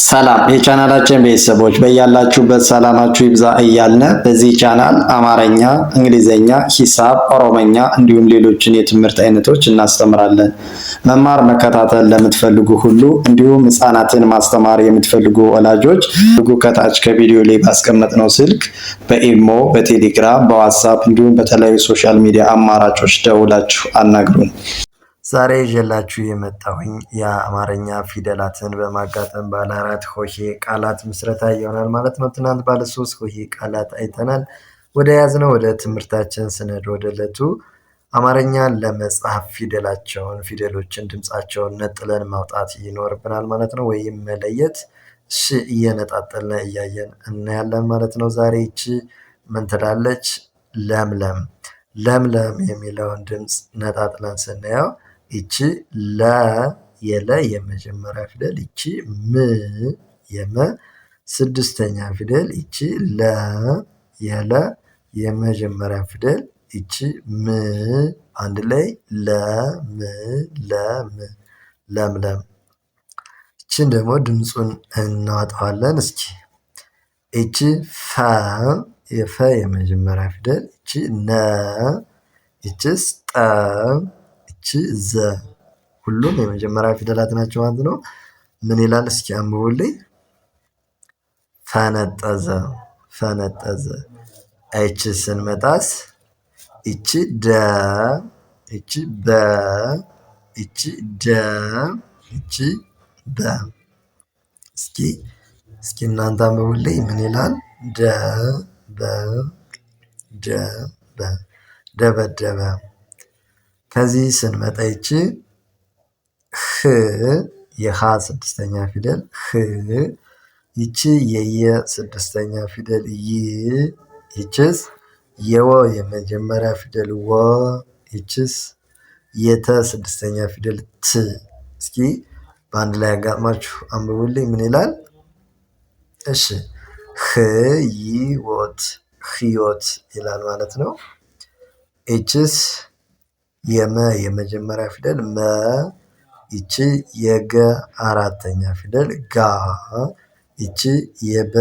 ሰላም የቻናላችን ቤተሰቦች በያላችሁበት ሰላማችሁ ይብዛ እያልን በዚህ ቻናል አማርኛ፣ እንግሊዘኛ፣ ሂሳብ፣ ኦሮሞኛ እንዲሁም ሌሎችን የትምህርት አይነቶች እናስተምራለን። መማር መከታተል ለምትፈልጉ ሁሉ እንዲሁም ህፃናትን ማስተማር የምትፈልጉ ወላጆች ከታች ከቪዲዮ ላይ ባስቀመጥነው ስልክ በኢሞ፣ በቴሌግራም፣ በዋትሳፕ እንዲሁም በተለያዩ ሶሻል ሚዲያ አማራጮች ደውላችሁ አናግሩን። ዛሬ ይዤላችሁ የመጣሁኝ የአማርኛ ፊደላትን በማጋጠም ባለ 4 ሆሄ ቃላት ምስረታ ይሆናል ማለት ነው። ትናንት ባለ 3 ሆሄ ቃላት አይተናል። ወደ ያዝነው ወደ ትምህርታችን ስንሄድ ወደ ዕለቱ አማርኛን ለመጻፍ ፊደሎችን ድምጻቸውን ነጥለን ማውጣት ይኖርብናል ማለት ነው። ወይም መለየት እየነጣጠልን እያየን እናያለን ማለት ነው። ዛሬ ይቺ ምን ትላለች? ለምለም። ለምለም የሚለውን ድምፅ ነጣጥለን ስናየው ይቺ ለ የለ የመጀመሪያ ፊደል፣ ይቺ ም የመ ስድስተኛ ፊደል፣ ይቺ ለ የለ የመጀመሪያ ፊደል፣ ይቺ ም አንድ ላይ ለም ለም ለምለም። ይቺን ደግሞ ድምፁን እናወጣዋለን። እስኪ ይቺ ፈ የፈ የመጀመሪያ ፊደል፣ ይቺ ነ ይቺስ ጠ ይቺ ዘ ሁሉም የመጀመሪያ ፊደላት ናቸው ማለት ነው። ምን ይላል? እስኪ አንብቡልኝ። ፈነጠዘ ፈነጠዘ። ይቺ ስንመጣስ ይቺ ደ ይቺ በ ይቺ ደ ይቺ በ። እስኪ እናንተ አንብቡልኝ። ምን ይላል? ደ በ ደ በ ደበደበ። ከዚህ ስንመጣ ይቺ ህ የሃ ስድስተኛ ፊደል ህ፣ ይቺ የየ ስድስተኛ ፊደል ይ፣ ይችስ የወ የመጀመሪያ ፊደል ወ፣ ይችስ የተ ስድስተኛ ፊደል ት። እስኪ በአንድ ላይ አጋጥማችሁ አንብቡልኝ። ምን ይላል? እሺ ህይወት ህይወት ይላል ማለት ነው። ይችስ የመ የመጀመሪያ ፊደል መ፣ ይቺ የገ አራተኛ ፊደል ጋ፣ ይቺ የበ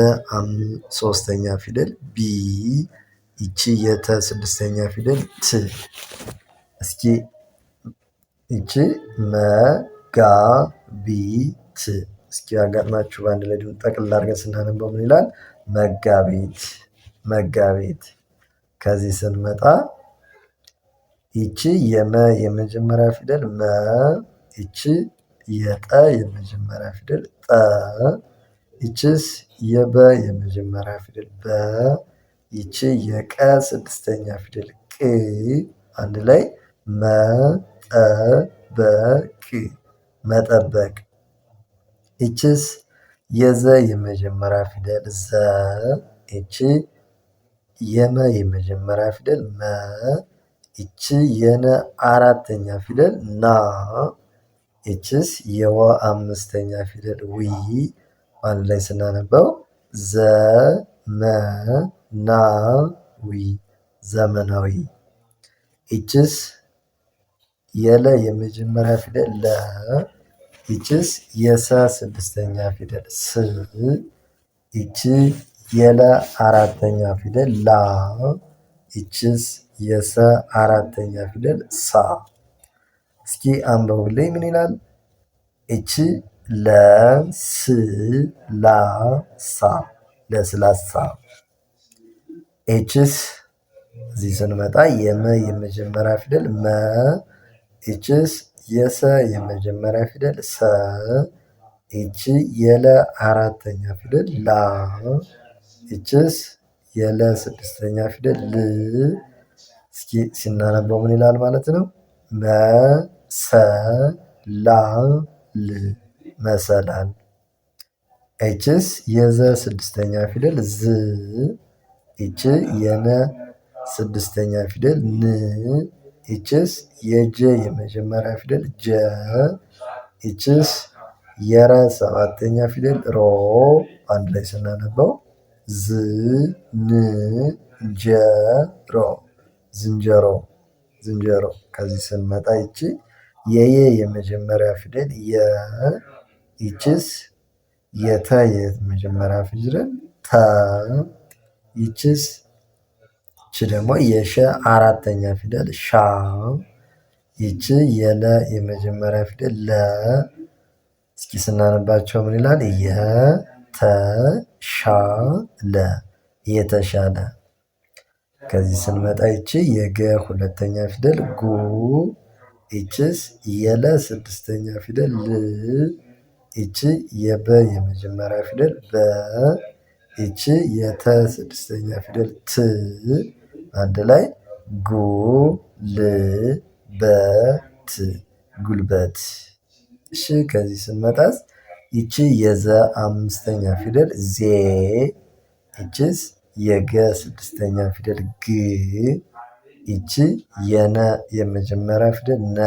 ሶስተኛ ፊደል ቢ፣ ይቺ የተ ስድስተኛ ፊደል ት። እስኪ ይቺ መጋቢት። እስኪ አጋጥማችሁ በአንድ ላይ ጠቅልል አድርገን ስናነበው ምን ይላል? መጋቢት መጋቢት። ከዚህ ስንመጣ ይቺ የመ የመጀመሪያ ፊደል መ፣ ይቺ የጠ የመጀመሪያ ፊደል ጠ፣ ይቺስ የበ የመጀመሪያ ፊደል በ፣ ይቺ የቀ ስድስተኛ ፊደል ቅ፣ አንድ ላይ መጠበቅ መጠበቅ። ይቺስ የዘ የመጀመሪያ ፊደል ዘ፣ ይቺ የመ የመጀመሪያ ፊደል መ፣ ይቺ የነ አራተኛ ፊደል ና፣ ይቺስ የወ አምስተኛ ፊደል ዊ፣ አንድ ላይ ስናነበው ዘመናዊ ዘመናዊ። ይቺስ የለ የመጀመሪያ ፊደል ለ፣ ይቺስ የሰ ስድስተኛ ፊደል ስ፣ ይቺ የለ አራተኛ ፊደል ላ፣ ይቺስ የሰ አራተኛ ፊደል ሳ። እስኪ አንብቡልኝ። ምን ይላል? እቺ ለስላሳ ለስላሳ። ኤችስ እዚህ ስንመጣ የመ የመጀመሪያ ፊደል መ፣ ኤችስ የሰ የመጀመሪያ ፊደል ሰ፣ ኤች የለ አራተኛ ፊደል ላ፣ ኤችስ የለ ስድስተኛ ፊደል ል። እስኪ ሲናነበው ምን ይላል ማለት ነው? መሰላል መሰላል። ኤችስ የዘ ስድስተኛ ፊደል ዝ፣ ኤች የነ ስድስተኛ ፊደል ን፣ ኤችስ የጀ የመጀመሪያ ፊደል ጀ፣ ኤችስ የረ ሰባተኛ ፊደል ሮ፣ አንድ ላይ ስናነበው ዝ ን ጀ ሮ ዝንጀሮ ዝንጀሮ። ከዚህ ስንመጣ ይቺ የየ የመጀመሪያ ፊደል የ፣ ይችስ የተ የመጀመሪያ ፊደል ተ። ይችስ ደግሞ የሸ አራተኛ ፊደል ሻ። ይቺ የለ የመጀመሪያ ፊደል ለ። እስኪ ስናነባቸው ምን ይላል? የተሻለ የተሻለ። ከዚህ ስንመጣ ይቺ የገ ሁለተኛ ፊደል ጉ። ይችስ የለ ስድስተኛ ፊደል ል። ይቺ የበ የመጀመሪያ ፊደል በ። ይቺ የተ ስድስተኛ ፊደል ት። አንድ ላይ ጉ ል በት ጉልበት። እሺ ከዚህ ስንመጣስ ይቺ የዘ አምስተኛ ፊደል ዜ። ይቺስ የገ ስድስተኛ ፊደል ግ። ይቺ የነ የመጀመሪያ ፊደል ነ።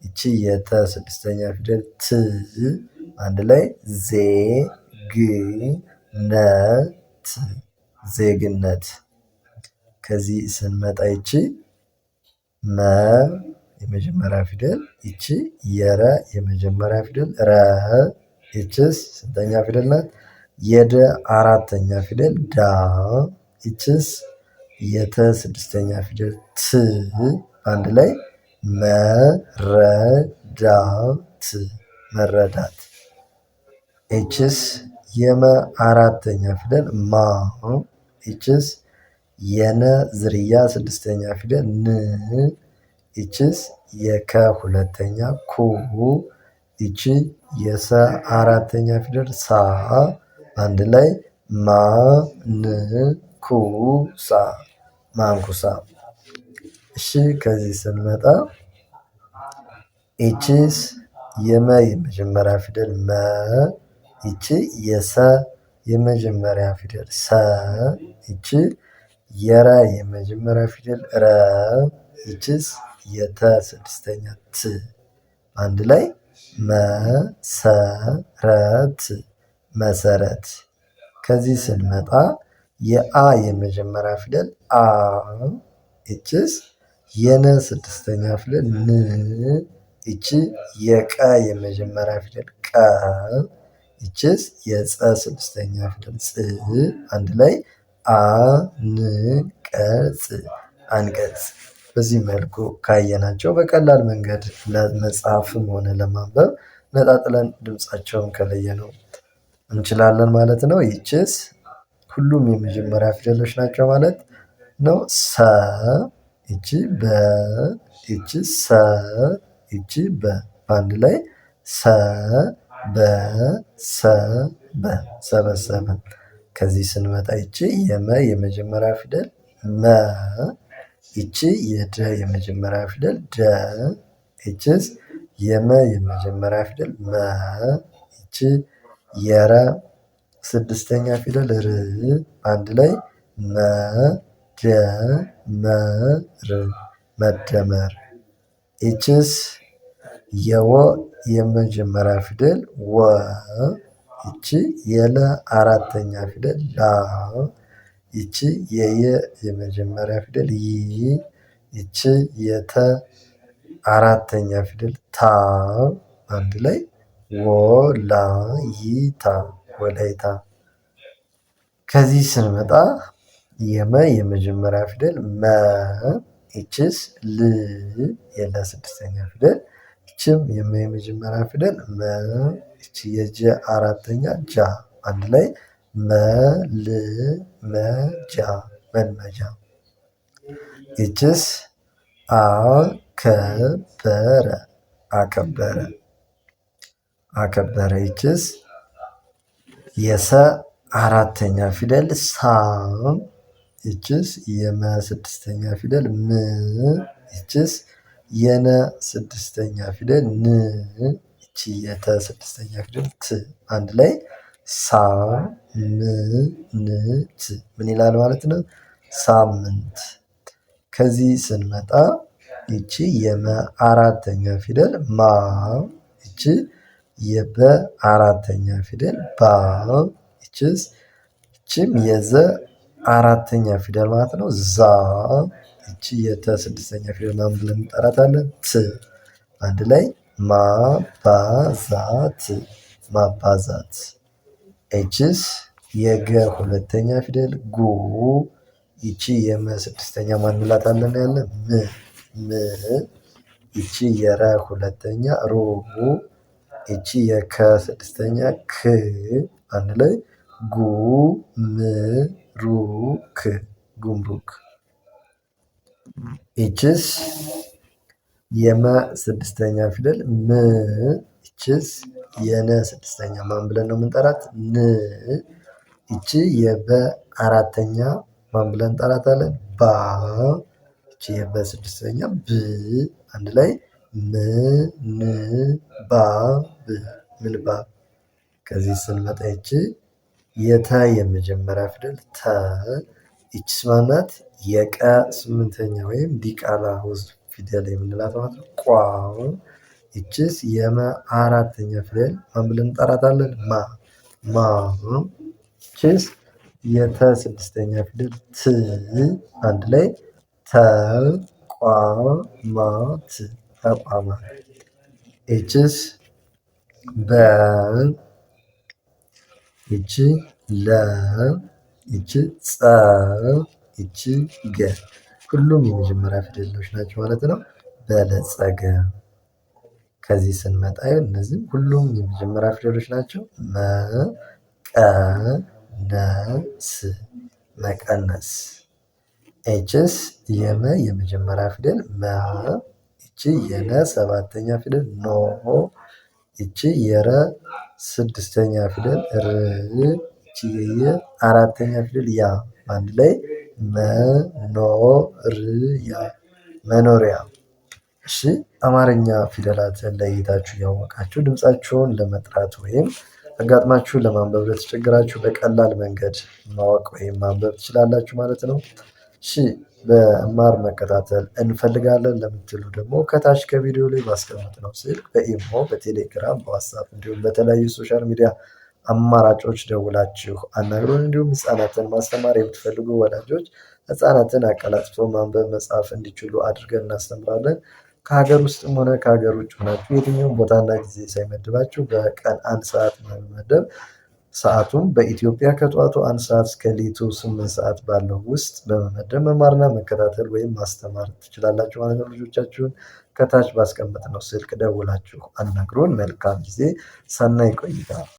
ይቺ የተ ስድስተኛ ፊደል ት። አንድ ላይ ዜ ግ ነ ት ዜግነት። ከዚህ ስንመጣ ይቺ መ የመጀመሪያ ፊደል። ይቺ የረ የመጀመሪያ ፊደል ረ። ይችስ ስንተኛ ፊደል ናት? የደ አራተኛ ፊደል ዳ። ይችስ የተ ስድስተኛ ፊደል ት። አንድ ላይ መረዳት መረዳት። ይችስ የመ አራተኛ ፊደል ማ። ይችስ የነ ዝርያ ስድስተኛ ፊደል ን። ይችስ የከ ሁለተኛ ኩ። ይቺ የሰ አራተኛ ፊደል ሳ። አንድ ላይ ማንኩሳ ማንኩሳ። እሺ ከዚህ ስንመጣ ይቺስ የመ የመጀመሪያ ፊደል መ። ይቺ የሰ የመጀመሪያ ፊደል ሰ። ይቺ የረ የመጀመሪያ ፊደል ረ። ይችስ የተ ስድስተኛ ት። አንድ ላይ መሰረት መሰረት። ከዚህ ስንመጣ የአ የመጀመሪያ ፊደል አ። ይችስ የነ ስድስተኛ ፊደል ን። ይቺ የቀ የመጀመሪያ ፊደል ቀ። ይችስ የጸ ስድስተኛ ፊደል ጽ። አንድ ላይ አንቀጽ አንቀጽ። በዚህ መልኩ ካየናቸው በቀላል መንገድ ለመጻፍም ሆነ ለማንበብ ነጣጥለን ድምፃቸውን ከለየነው እንችላለን ማለት ነው። ይችስ ሁሉም የመጀመሪያ ፊደሎች ናቸው ማለት ነው። ሰ። ይቺ በ። ይቺ ሰ። ይቺ በ። በአንድ ላይ ሰ በ ሰ በ ሰበሰበ። ከዚህ ስንመጣ ይቺ የመ የመጀመሪያ ፊደል መ። ይቺ የደ የመጀመሪያ ፊደል ደ። ይችስ የመ የመጀመሪያ ፊደል መ። ይቺ የረ ስድስተኛ ፊደል ር። አንድ ላይ መደመር መደመር። ይችስ የወ የመጀመሪያ ፊደል ወ። ይቺ የለ አራተኛ ፊደል ላ። ይቺ የየ የመጀመሪያ ፊደል ይ። ይቺ የተ አራተኛ ፊደል ታ። አንድ ላይ ወላይታ ወላይታ። ከዚህ ስንመጣ የመ የመጀመሪያ ፊደል መ። ይችስ ል የለ ስድስተኛ ፊደል። ይችም የመ የመጀመሪያ ፊደል መ። ይቺ የጀ አራተኛ ጃ። አንድ ላይ መልመጃ መልመጃ። ይችስ አከበረ አከበረ አከበረ። ይችስ የሰ አራተኛ ፊደል ሳ። ይችስ የመ ስድስተኛ ፊደል ም። ይችስ የነ ስድስተኛ ፊደል ን። ይቺ የተ ስድስተኛ ፊደል ት። አንድ ላይ ሳምንት ምን ይላል ማለት ነው? ሳምንት። ከዚህ ስንመጣ ይቺ የመ አራተኛ ፊደል ማ። ይቺ የበ አራተኛ ፊደል ባ። ይችም የዘ አራተኛ ፊደል ማለት ነው ዛ። ይቺ የተ ስድስተኛ ፊደል ማን ብለን እንጠራታለን? ት። አንድ ላይ ማባዛት ማባዛት። ኤችስ የገ ሁለተኛ ፊደል ጉ። ይቺ የመ ስድስተኛ ማን እንላታለን ያለ ም። ይቺ የረ ሁለተኛ ሩ። ይቺ የከ ስድስተኛ ክ። አንድ ላይ ጉ ም ሩ ክ ጉምሩክ። ይችስ የመ ስድስተኛ ፊደል ም። ይችስ የነ ስድስተኛ ማን ብለን ነው የምንጠራት? ን። ይቺ የበ አራተኛ ማን ብለን እንጠራታለን? ባ። ይቺ የበ ስድስተኛ ብ። አንድ ላይ ም ን ባ ብ ምንባብ። ከዚህ ስንመጣ ይቺ የተ የመጀመሪያ ፊደል ተ። ይቺስ ማናት? የቀ ስምንተኛ ወይም ዲቃላ ውስጥ ፊደል የምንላት ማለት ነው። ቋ። ይቺስ የመ አራተኛ ፊደል ማን ብለን እንጠራታለን? ማ ማ። ይቺስ የተ ስድስተኛ ፊደል ት። አንድ ላይ ተ ቋ ማ ት ተቋማት። ይቺስ በ። ይቺ ለ። ይቺ ጸ። ይቺ ገ። ሁሉም የመጀመሪያ ፊደሎች ናቸው ማለት ነው። በለጸገ። ከዚህ ስንመጣ እነዚህ ሁሉም የመጀመሪያ ፊደሎች ናቸው። መ ቀ ነ ስ መቀነስ። ኤችስ የመ የመጀመሪያ ፊደል መ። ይቺ የነ ሰባተኛ ፊደል ኖ። ይቺ የረ ስድስተኛ ፊደል ር። ይቺ የየ አራተኛ ፊደል ያ። አንድ ላይ መኖርያ መኖሪያ። እሺ አማርኛ ፊደላትን ለይታችሁ ያወቃችሁ ድምፃቸውን ለመጥራት ወይም አጋጥማችሁ ለማንበብ ለተቸገራችሁ በቀላል መንገድ ማወቅ ወይም ማንበብ ትችላላችሁ ማለት ነው። እሺ በመማር መከታተል እንፈልጋለን ለምትሉ ደግሞ ከታች ከቪዲዮ ላይ ባስቀመጥነው ስልክ በኢሞ፣ በቴሌግራም፣ በዋትስአፕ እንዲሁም በተለያዩ ሶሻል ሚዲያ አማራጮች ደውላችሁ አናግሩን። እንዲሁም ህፃናትን ማስተማር የምትፈልጉ ወላጆች ህፃናትን አቀላጥፎ ማንበብ መጻፍ እንዲችሉ አድርገን እናስተምራለን። ከሀገር ውስጥም ሆነ ከሀገር ውጭ ሆናችሁ የትኛውም ቦታና ጊዜ ሳይመድባችሁ በቀን 1 ሰዓት በመመደብ ሰዓቱም በኢትዮጵያ ከጠዋቱ 1 ሰዓት እስከ ሌሊቱ 8 ሰዓት ባለው ውስጥ በመመደብ መማርና መከታተል ወይም ማስተማር ትችላላችሁ ማለት ነው። ልጆቻችሁን ከታች ባስቀመጥነው ስልክ ደውላችሁ አናግሩን። መልካም ጊዜ፣ ሰናይ ቆይታ